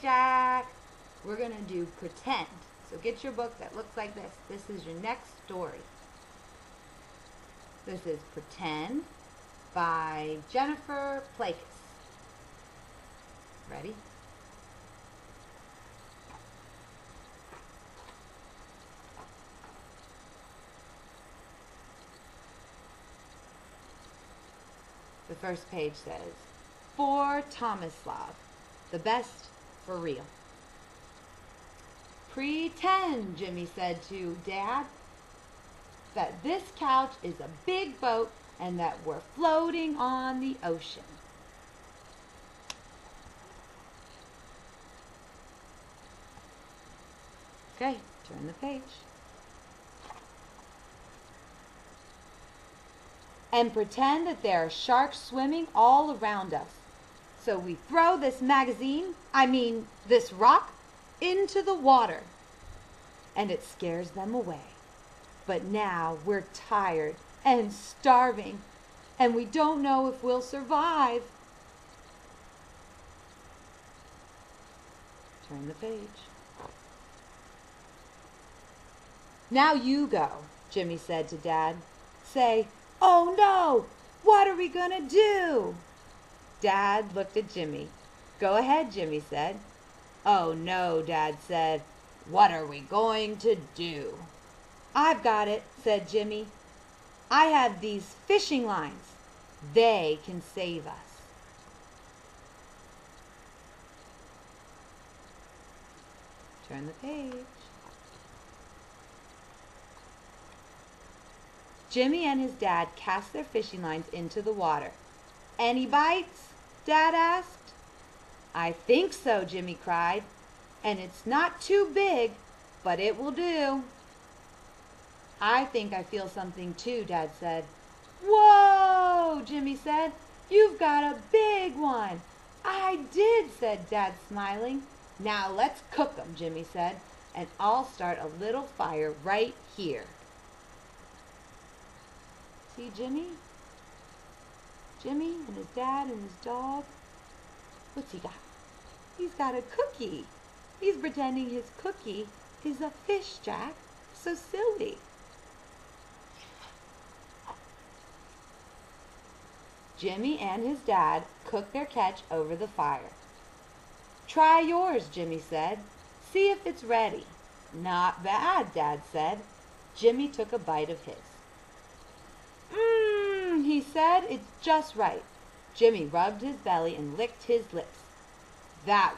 Jack. We're going to do pretend. So get your book that looks like this. This is your next story. This is Pretend by Jennifer Plakis. Ready? The first page says, For Tomislav, the best for real. Pretend, Jimmy said to Dad, that this couch is a big boat and that we're floating on the ocean. Okay, turn the page. And pretend that there are sharks swimming all around us. So we throw this this rock, into the water. And it scares them away. But now we're tired and starving, and we don't know if we'll survive. Turn the page. Now you go, Jimmy said to Dad. Say, "Oh no, what are we gonna do?" Dad looked at Jimmy. "Go ahead," Jimmy said. "Oh no," Dad said. "What are we going to do?" "I've got it," said Jimmy. "I have these fishing lines. They can save us." Turn the page. Jimmy and his dad cast their fishing lines into the water. "Any bites?" Dad asked. "I think so," Jimmy cried. "And it's not too big, but it will do." "I think I feel something too," Dad said. "Whoa," Jimmy said. "You've got a big one." "I did," said Dad, smiling. "Now let's cook 'em," Jimmy said, "and I'll start a little fire right here." See Jimmy? Jimmy and his dad and his dog. What's he got? He's got a cookie. He's pretending his cookie is a fish, Jack. So silly. Jimmy and his dad cooked their catch over the fire. "Try yours," Jimmy said. "See if it's ready." "Not bad," Dad said. Jimmy took a bite of his. He said, "it's just right." Jimmy rubbed his belly and licked his lips. That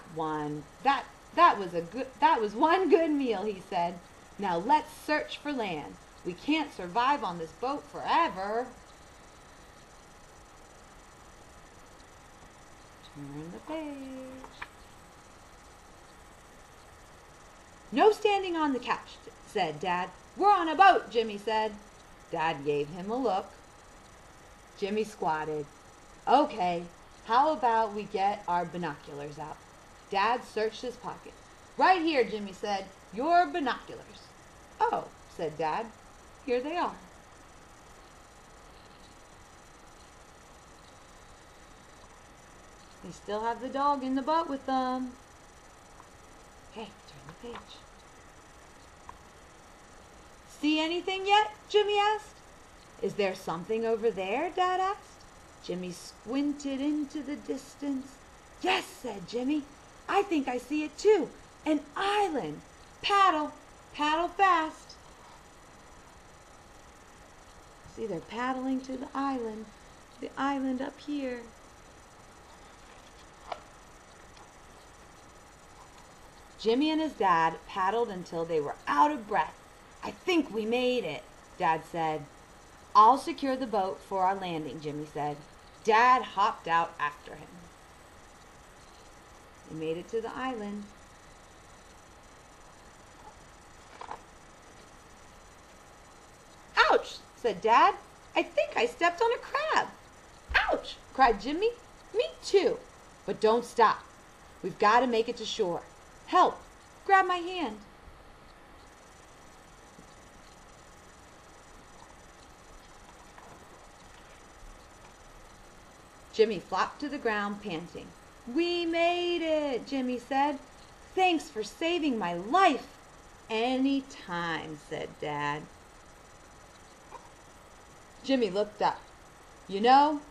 was one good meal," he said. "Now let's search for land. We can't survive on this boat forever." Turn the page. "No standing on the couch," said Dad. "We're on a boat," Jimmy said. Dad gave him a look. Jimmy squatted. "Okay, how about we get our binoculars out?" Dad searched his pockets. "Right here," Jimmy said. "Your binoculars." "Oh," said Dad. "Here they are." They still have the dog in the boat with them. Okay, turn the page. "See anything yet?" Jimmy asked. "Is there something over there?" Dad asked. Jimmy squinted into the distance. "Yes," said Jimmy. "I think I see it too. An island. Paddle, paddle fast." See, they're paddling to the island up here. Jimmy and his dad paddled until they were out of breath. "I think we made it," Dad said. "I'll secure the boat for our landing," Jimmy said. Dad hopped out after him. They made it to the island. "Ouch," said Dad. "I think I stepped on a crab." "Ouch," cried Jimmy. "Me too. But don't stop. We've got to make it to shore. Help. Grab my hand." Jimmy flopped to the ground, panting. "We made it," Jimmy said. Thanks for saving my life. Any time, said Dad. Jimmy looked up. You know,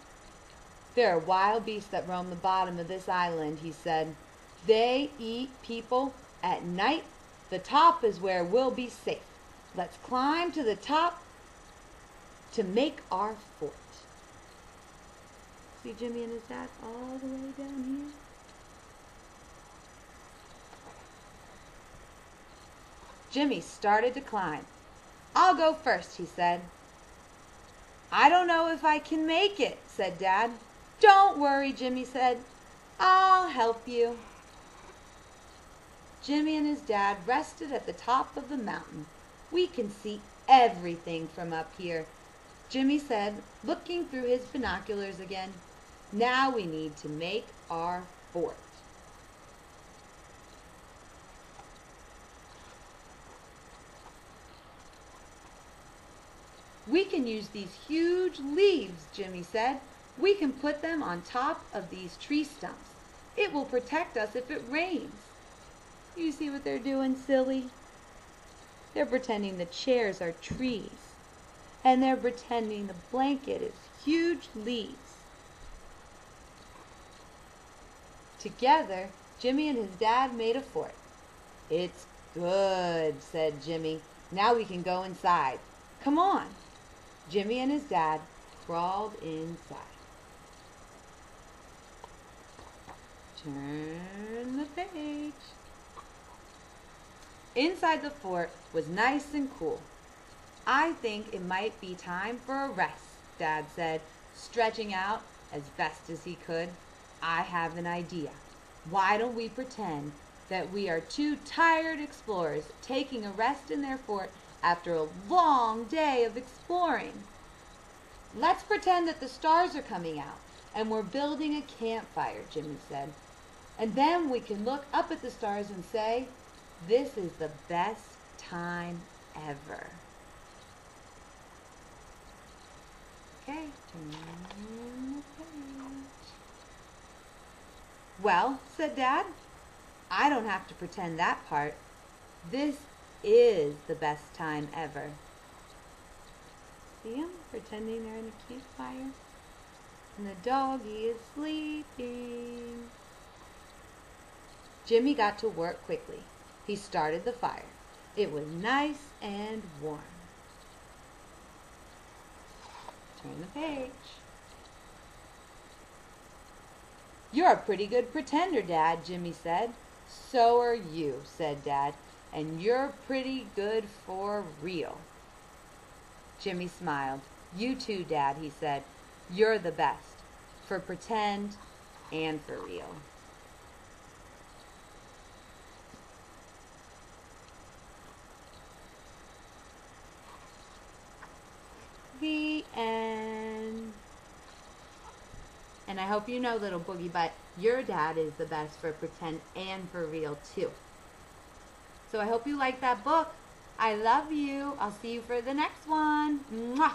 there are wild beasts that roam the bottom of this island, he said. They eat people. At night, the top is where we'll be safe. Let's climb to the top to make our fort. See Jimmy and his dad all the way down here? Jimmy started to climb. I'll go first, he said. I don't know if I can make it, said Dad. Don't worry, Jimmy said. I'll help you. Jimmy and his dad rested at the top of the mountain. We can see everything from up here, Jimmy said, looking through his binoculars again. Now we need to make our fort. We can use these huge leaves, Jimmy said. We can put them on top of these tree stumps. It will protect us if it rains. You see what they're doing, silly? They're pretending the chairs are trees. And they're pretending the blanket is huge leaves. Together, Jimmy and his dad made a fort. It's good, said Jimmy. Now we can go inside. Come on. Jimmy and his dad crawled inside. Turn the page. Inside the fort was nice and cool. I think it might be time for a rest, Dad said, stretching out as best as he could. I have an idea. Why don't we pretend that we are two tired explorers taking a rest in their fort after a long day of exploring? Let's pretend that the stars are coming out and we're building a campfire, Jimmy said. And then we can look up at the stars and say, this is the best time ever. Okay, turn the page. Well, said Dad, I don't have to pretend that part. This is the best time ever. See them pretending they're in a campfire? And the doggy is sleeping. Jimmy got to work quickly. He started the fire. It was nice and warm. Turn the page. You're a pretty good pretender, Dad, Jimmy said. So are you, said Dad, and you're pretty good for real. Jimmy smiled. You too, Dad, he said. You're the best, for pretend and for real. The end. And I hope you know, little boogie butt, your dad is the best for pretend and for real too. So I hope you like that book. I love you. I'll see you for the next one. Mwah!